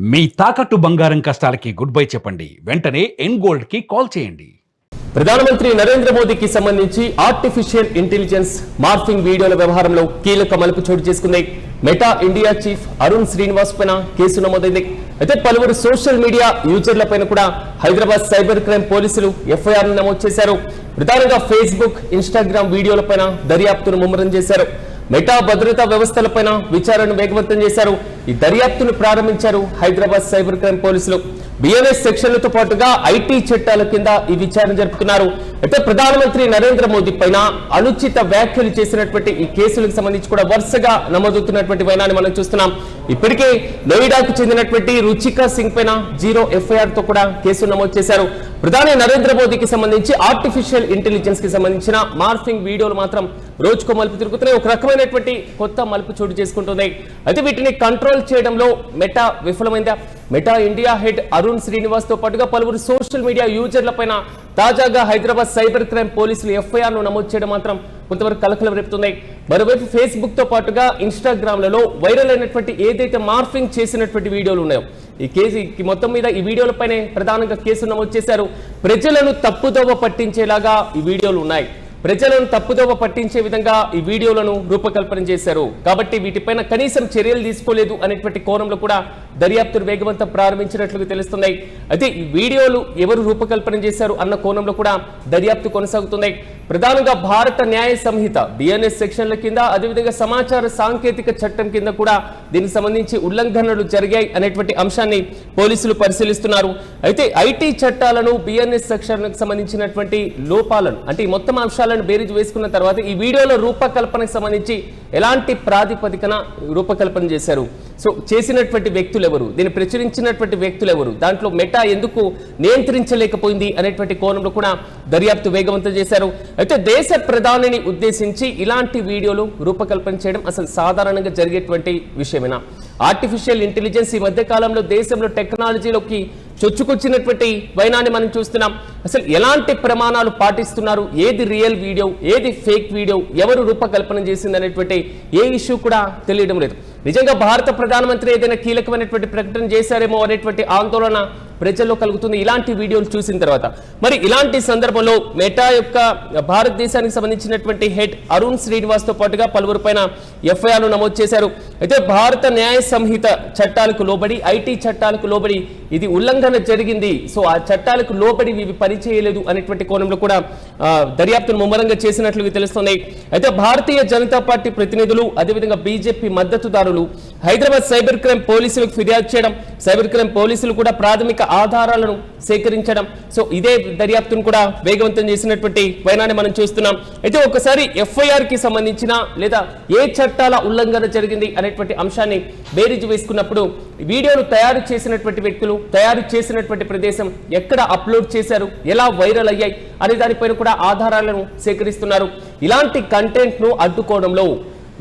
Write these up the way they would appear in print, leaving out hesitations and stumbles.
మీ తాకట్టు బంగారం కష్టాలకి good bye చెప్పండి. వెంటనే ఎన్ గోల్డ్ కి కాల్ చేయండి. ప్రధానమంత్రి నరేంద్ర మోదీకి సంబంధించి ఆర్టిఫిషియల్ ఇంటెలిజెన్స్ మార్ఫింగ్ వీడియోల వ్యవహారంలో కీలక మలుపు చోటు చేసుకుంది. Meta India chief Arun Srinivas పైన కేసు నమోదైంది. అయితే పలువురు సోషల్ మీడియా యూజర్ల పైన కూడా హైదరాబాద్ సైబర్ క్రైమ్ పోలీసులు ఎఫ్ఐఆర్ నమోదు చేశారు. ప్రధానంగా ఫేస్బుక్, ఇన్స్టాగ్రామ్ వీడియోల పైన దర్యాప్తును ముమ్మరం చేశారు. మెటా భద్రతా వ్యవస్థలపైన విచారణను వేగవంతం చేశారు. ఈ దర్యాప్తును ప్రారంభించారు హైదరాబాద్ సైబర్ క్రైమ్ పోలీసులు. బిఎన్ఎస్ సెక్షన్లతో పాటుగా ఐటీ చట్టాల కింద ఈ విచారణ జరుపుతున్నారు. అయితే ప్రధానమంత్రి నరేంద్ర మోదీ పైన అనుచిత వ్యాఖ్యలు చేసినటువంటి ఈ కేసులకు సంబంధించి కూడా వరుసగా నమోదవుతున్నటువంటి వైనాన్ని మనం చూస్తున్నాం. ఇప్పటికే నోయిడాకు చెందినటువంటి రుచికా సింగ్ పైన 0 ఎఫ్ఐఆర్ తో కూడా కేసు నమోదు చేశారు. ప్రధాని నరేంద్ర మోదీకి సంబంధించి ఆర్టిఫిషియల్ ఇంటెలిజెన్స్ కి సంబంధించిన మార్ఫింగ్ వీడియోలు మాత్రం రోజుకో మలుపు తిరుగుతున్నాయి. ఒక రకమైనటువంటి కొత్త మలుపు చోటు చేసుకుంటున్నాయి. అయితే వీటిని కంట్రోల్ చేయడంలో మెటా విఫలమైందా? Meta India head Arun Srinivas తో పాటుగా పలువురు సోషల్ మీడియా యూజర్ల పైన తాజాగా హైదరాబాద్ సైబర్ క్రైమ్ పోలీసులు ఎఫ్ఐఆర్ ను నమోదు చేయడం మాత్రం కొంతవరకు కలకలం రేపుతున్నాయి. మరోవైపు ఫేస్బుక్ తో పాటుగా ఇన్స్టాగ్రామ్లలో వైరల్ అయినటువంటి ఏదైతే మార్ఫింగ్ చేసినటువంటి వీడియోలు ఉన్నాయో ఈ కేసు మొత్తం మీద ఈ వీడియోలపైనే ప్రధానంగా కేసు నమోదు చేశారు. ప్రజలను తప్పుదోవ పట్టించేలాగా ఈ వీడియోలు ఉన్నాయి. ప్రజలను తప్పుదోవ పట్టించే విధంగా ఈ వీడియోలను రూపకల్పన చేశారు. కాబట్టి వీటిపైన కనీసం చర్యలు తీసుకోలేదు అనేటువంటి కోణంలో కూడా దర్యాప్తును వేగవంతం ప్రారంభించినట్లుగా తెలుస్తున్నాయి. అయితే ఈ వీడియోలు ఎవరు రూపకల్పన చేశారు అన్న కోణంలో కూడా దర్యాప్తు కొనసాగుతున్నాయి. ప్రధానంగా భారత న్యాయ సంహిత బిఎన్ఎస్ సెక్షన్ల కింద, అదేవిధంగా సమాచార సాంకేతిక చట్టం కింద కూడా దీనికి సంబంధించి ఉల్లంఘనలు జరిగాయి అనేటువంటి అంశాన్ని పోలీసులు పరిశీలిస్తున్నారు. అయితే ఐటీ చట్టాలను, బిఎన్ఎస్ సెక్షన్లకు సంబంధించినటువంటి లోపాలను అంటే ఈ మొత్తం అంశాలను బేరీజు వేసుకున్న తర్వాత ఈ వీడియోల రూపకల్పనకు సంబంధించి ఎలాంటి ప్రాతిపదికన రూపకల్పన చేశారు, సో చేసినటువంటి వ్యక్తులు ఎవరు, దీన్ని ప్రచురించినటువంటి వ్యక్తులు ఎవరు, దాంట్లో మెటా ఎందుకు నియంత్రించలేకపోయింది అనేటువంటి కోణంలో కూడా దర్యాప్తు వేగవంతం చేశారు. అయితే దేశ ప్రధానిని ఉద్దేశించి ఇలాంటి వీడియోలు రూపకల్పన చేయడం అసలు సాధారణంగా జరిగేటువంటి విషయమేనా? ఆర్టిఫిషియల్ ఇంటెలిజెన్స్ ఈ మధ్య కాలంలో దేశంలో టెక్నాలజీలోకి చొచ్చుకొచ్చినటువంటి వైనాన్ని మనం చూస్తున్నాం. అసలు ఎలాంటి ప్రమాణాలు పాటిస్తున్నారు, ఏది రియల్ వీడియో, ఏది ఫేక్ వీడియో, ఎవరు రూపకల్పన చేసింది అనేటువంటి ఏ ఇష్యూ కూడా తెలియడం లేదు. నిజంగా భారత ప్రధానమంత్రి ఏదైనా కీలకమైనటువంటి ప్రకటన చేశారేమో అనేటువంటి ఆందోళన ప్రజల్లో కలుగుతుంది ఇలాంటి వీడియోలు చూసిన తర్వాత. మరి ఇలాంటి సందర్భంలో మెటా యొక్క భారతదేశానికి సంబంధించినటువంటి హెడ్ అరుణ్ శ్రీనివాస్ తో పాటుగా పలువురు పైన ఎఫ్ఐఆర్ నమోదు చేశారు. అయితే భారత న్యాయ సంహిత చట్టాలకు లోబడి, ఐటీ చట్టాలకు లోబడి ఇది ఉల్లంఘన జరిగింది, సో ఆ చట్టాలకు లోబడి ఇవి పనిచేయలేదు అనేటువంటి కోణంలో కూడా దర్యాప్తును ముమ్మరంగా చేసినట్లు తెలుస్తున్నాయి. అయితే భారతీయ జనతా పార్టీ ప్రతినిధులు, అదేవిధంగా బీజేపీ మద్దతుదారులు హైదరాబాద్ సైబర్ క్రైమ్ పోలీసులకు ఫిర్యాదు చేయడం, సైబర్ క్రైమ్ పోలీసులు కూడా ప్రాథమిక ఆధారాలను సేకరించడం, సో ఇదే దర్యాప్తును కూడా వేగవంతం చేసినటువంటి వైనాన్ని మనం చూస్తున్నాం. అయితే ఒకసారి ఎఫ్ఐఆర్ కి సంబంధించిన లేదా ఏ చట్టాల ఉల్లంఘన జరిగింది అనేటువంటి అంశాన్ని బేరీజు వేసుకున్నప్పుడు వీడియోను తయారు చేసినటువంటి వ్యక్తులు, తయారు చేసినటువంటి ప్రదేశం, ఎక్కడ అప్లోడ్ చేశారు, ఎలా వైరల్ అయ్యాయి అనే దానిపైన కూడా ఆధారాలను సేకరిస్తున్నారు. ఇలాంటి కంటెంట్ ను అడ్డుకోవడంలో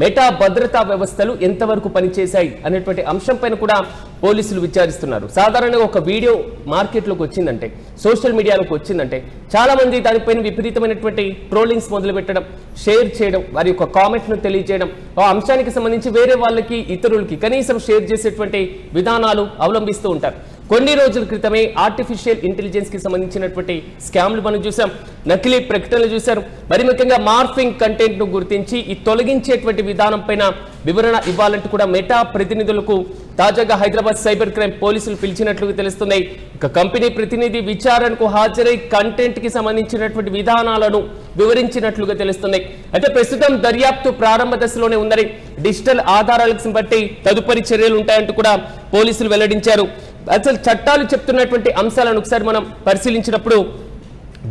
మెటా భద్రతా వ్యవస్థలు ఎంతవరకు పనిచేశాయి అనేటువంటి అంశంపైన కూడా పోలీసులు విచారిస్తున్నారు. సాధారణంగా ఒక వీడియో మార్కెట్లోకి వచ్చిందంటే, సోషల్ మీడియాలోకి వచ్చిందంటే చాలా మంది దానిపైన విపరీతమైనటువంటి ట్రోలింగ్స్ మొదలు పెట్టడం, షేర్ చేయడం, వారి యొక్క కామెంట్ను తెలియజేయడం, ఆ అంశానికి సంబంధించి వేరే వాళ్ళకి, ఇతరులకి కనీసం షేర్ చేసేటువంటి విధానాలు అవలంబిస్తూ ఉంటారు. కొన్ని రోజుల క్రితమే ఆర్టిఫిషియల్ ఇంటెలిజెన్స్ కి సంబంధించినటువంటి స్కామ్లు మనం చూసాం, నకిలీ ప్రకటనలు చూశారు. మరి ముఖ్యంగా మార్ఫింగ్ కంటెంట్ ను గుర్తించి ఈ తొలగించేటువంటి విధానం పైన వివరణ ఇవ్వాలంటూ కూడా మెటా ప్రతినిధులకు తాజాగా హైదరాబాద్ సైబర్ క్రైమ్ పోలీసులు పిలిచినట్లుగా తెలుస్తున్నాయి. ఇక కంపెనీ ప్రతినిధి విచారణకు హాజరై కంటెంట్ కి సంబంధించినటువంటి విధానాలను వివరించినట్లుగా తెలుస్తున్నాయి. అయితే ప్రస్తుతం దర్యాప్తు ప్రారంభ దశలోనే ఉందని, డిజిటల్ ఆధారాలకు బట్టి తదుపరి చర్యలు ఉంటాయంటూ కూడా పోలీసులు వెల్లడించారు. అసలు చట్టాలు చెప్తున్నటువంటి అంశాలను ఒకసారి మనం పరిశీలించినప్పుడు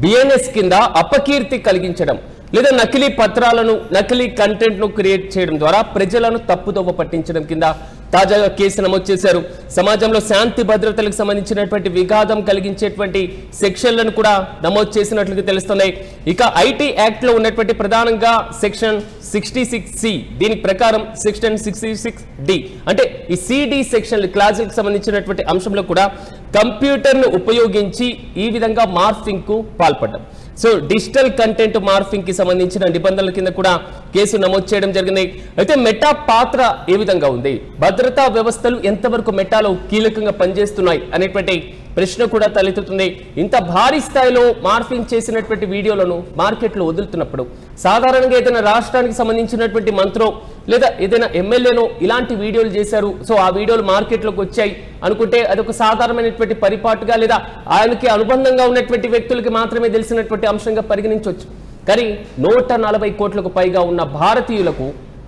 బిఎన్ఎస్ కింద అపకీర్తి కలిగించడం లేదా నకిలీ పత్రాలను, నకిలీ కంటెంట్ ను క్రియేట్ చేయడం ద్వారా ప్రజలను తప్పుదోవ పట్టించడం కింద తాజాగా కేసు నమోదు చేశారు. సమాజంలో శాంతి భద్రతలకు సంబంధించినటువంటి విఘాతం కలిగించేటువంటి సెక్షన్లను కూడా నమోదు చేసినట్లుగా తెలుస్తున్నాయి. ఇక ఐటీ యాక్ట్ లో ఉన్నటువంటి ప్రధానంగా సెక్షన్ 66C, దీని ప్రకారం సెక్షన్ 66D అంటే ఈ సిడి సెక్షన్ క్లాజులకు సంబంధించినటువంటి అంశంలో కూడా కంప్యూటర్ ను ఉపయోగించి ఈ విధంగా మార్ఫింగ్ కు పాల్పడ్డం. సో డిజిటల్ కంటెంట్ మార్ఫింగ్ కి సంబంధించిన నిబంధనల కింద కూడా కేసు నమోదు చేయడం జరిగింది. అయితే మెటా పాత్ర ఏ విధంగా ఉంది, భద్రతా వ్యవస్థలు ఎంతవరకు మెటాలో కీలకంగా పనిచేస్తున్నాయి అనేటువంటి ప్రశ్న కూడా తలెత్తుతుంది. ఇంత భారీ స్థాయిలో మార్ఫింగ్ చేసినటువంటి వీడియోలను మార్కెట్లో వదులుతున్నప్పుడు సాధారణంగా ఏదైనా రాష్ట్రానికి సంబంధించినటువంటి మంత్రో లేదా ఏదైనా ఎమ్మెల్యేనో ఇలాంటి వీడియోలు చేశారు, సో ఆ వీడియోలు మార్కెట్లోకి వచ్చాయి అనుకుంటే అదొక సాధారణమైనటువంటి పరిపాటుగా లేదా ఆయనకి అనుబంధంగా ఉన్నటువంటి వ్యక్తులకి మాత్రమే తెలిసినటువంటి అంశంగా పరిగణించవచ్చు. కానీ 140 కోట్లకు పైగా ఉన్న భారతీయులకు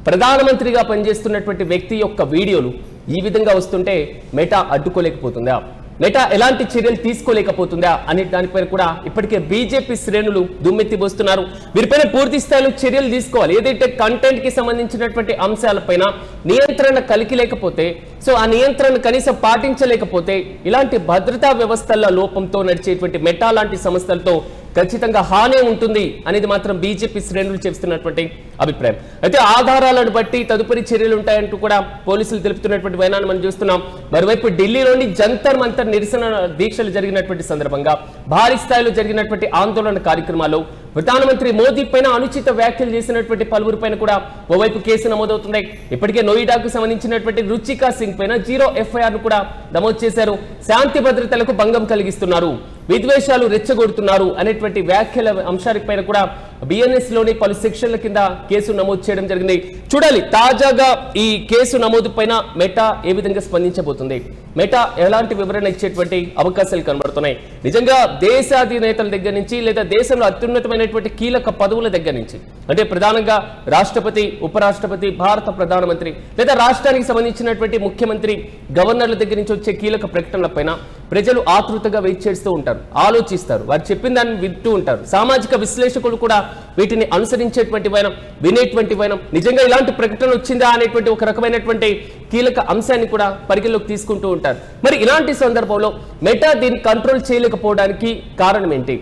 ప్రధానమంత్రిగా పనిచేస్తున్నటువంటి వ్యక్తి యొక్క వీడియోలు ఈ విధంగా వస్తుంటే మెటా అడ్డుకోలేకపోతుందా, మెటా ఎలాంటి చర్యలు తీసుకోలేకపోతుందా అనే దానిపైన కూడా ఇప్పటికే బీజేపీ శ్రేణులు దుమ్మెత్తిపోస్తున్నారు. వీరిపైన పూర్తి స్థాయిలో చర్యలు తీసుకోవాలి. ఏదైతే కంటెంట్ కి సంబంధించినటువంటి అంశాలపైన నియంత్రణ కలిగి లేకపోతే, సో ఆ నియంత్రణ కనీసం పాటించలేకపోతే ఇలాంటి భద్రతా వ్యవస్థల లోపంతో నడిచేటువంటి మెటా లాంటి సంస్థలతో ఖచ్చితంగా హానే ఉంటుంది అనేది మాత్రం బీజేపీ శ్రేణులు చేస్తున్నటువంటి అభిప్రాయం. అయితే ఆధారాలను బట్టి తదుపరి చర్యలు ఉంటాయంటూ కూడా పోలీసులు తెలుపుతున్నటువంటి వైనాన్ని మనం చూస్తున్నాం. మరోవైపు ఢిల్లీలోని జంతర్ మంతర్ నిరసన దీక్షలు జరిగినటువంటి సందర్భంగా భారీ స్థాయిలో జరిగినటువంటి ఆందోళన కార్యక్రమాల్లో ప్రధానమంత్రి మోదీ పైన అనుచిత వ్యాఖ్యలు చేసినటువంటి పలువురు పైన కూడా ఓవైపు కేసు నమోదవుతున్నాయి. ఇప్పటికే నోయిడాకు సంబంధించినటువంటి రుచికా సింగ్ పైన 0 FIR ను కూడా నమోదు చేశారు. శాంతి భద్రతలకు భంగం కలిగిస్తున్నారు, విద్వేషాలు రెచ్చగొడుతున్నారు అనేటువంటి వ్యాఖ్యల అంశాలపైన కూడా బిఎన్ఎస్ లోని పలు సెక్షన్ల కింద కేసు నమోదు చేయడం జరిగింది. చూడాలి తాజాగా ఈ కేసు నమోదు పైన మెటా ఏ విధంగా స్పందించబోతుంది, మెటా ఎలాంటి వివరణ ఇచ్చేటువంటి అవకాశాలు కనబడుతున్నాయి. నిజంగా దేశాధినేతల దగ్గర నుంచి లేదా దేశంలో అత్యున్నతమైనటువంటి కీలక పదవుల దగ్గర నుంచి, అంటే ప్రధానంగా రాష్ట్రపతి, ఉపరాష్ట్రపతి, భారత ప్రధానమంత్రి లేదా రాష్ట్రానికి సంబంధించినటువంటి ముఖ్యమంత్రి, గవర్నర్ల దగ్గర నుంచి వచ్చే కీలక ప్రకటనలపైన ప్రజలు ఆతృతగా వెయిట్ చేస్తూ ఉంటారు, ఆలోచిస్తారు, వారు చెప్పిన దాన్ని వింటూ ఉంటారు. సామాజిక విశ్లేషకులు కూడా వీటిని అనుసరించేటువంటి వైనం, వినేటువంటి వైనం, నిజంగా ఇలాంటి ప్రకటన వచ్చిందా అనేటువంటి ఒక రకమైనటువంటి కీలక అంశాన్ని కూడా పరిగణలోకి తీసుకుంటూ ఉంటారు. మరి ఇలాంటి సందర్భంలో మెటా దీన్ని కంట్రోల్ చేయలేకపోవడానికి కారణం ఏంటి?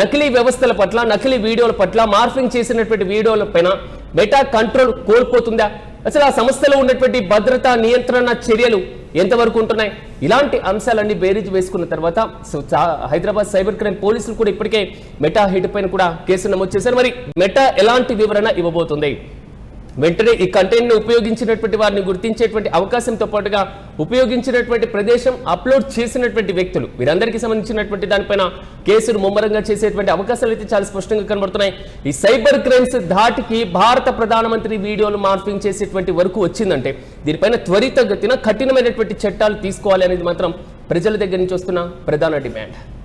నకిలీ వ్యవస్థల పట్ల, నకిలీ వీడియోల పట్ల, మార్ఫింగ్ చేసినటువంటి వీడియోల పైన మెటా కంట్రోల్ కోల్పోతుందా? అసలు ఆ సంస్థలో ఉన్నటువంటి భద్రతా నియంత్రణ చర్యలు ఎంతవరకు ఉంటున్నాయి? ఇలాంటి అంశాలన్నీ బేరీజ్ వేసుకున్న తర్వాత హైదరాబాద్ సైబర్ క్రైమ్ పోలీసులు కూడా ఇప్పటికే మెటా హెడ్ పైన కూడా కేసు నమోదు చేశారు. మరి మెటా ఎలాంటి వివరణ ఇవ్వబోతుంది? వెంటనే ఈ కంటెంట్ ను ఉపయోగించినటువంటి వారిని గుర్తించేటువంటి అవకాశంతో పాటుగా ఉపయోగించినటువంటి ప్రదేశం, అప్లోడ్ చేసినటువంటి వ్యక్తులు, వీరందరికీ సంబంధించినటువంటి దానిపైన కేసును ముమ్మరంగా చేసేటువంటి అవకాశాలు అయితే చాలా స్పష్టంగా కనబడుతున్నాయి. ఈ సైబర్ క్రైమ్స్ ధాటికి భారత ప్రధానమంత్రి వీడియోలు మార్ఫింగ్ చేసేటువంటి వరకు వచ్చిందంటే దీనిపైన త్వరితగతిన కఠినమైనటువంటి చట్టాలు తీసుకోవాలి అనేది మాత్రం ప్రజల దగ్గర నుంచి వస్తున్న ప్రధాన డిమాండ్.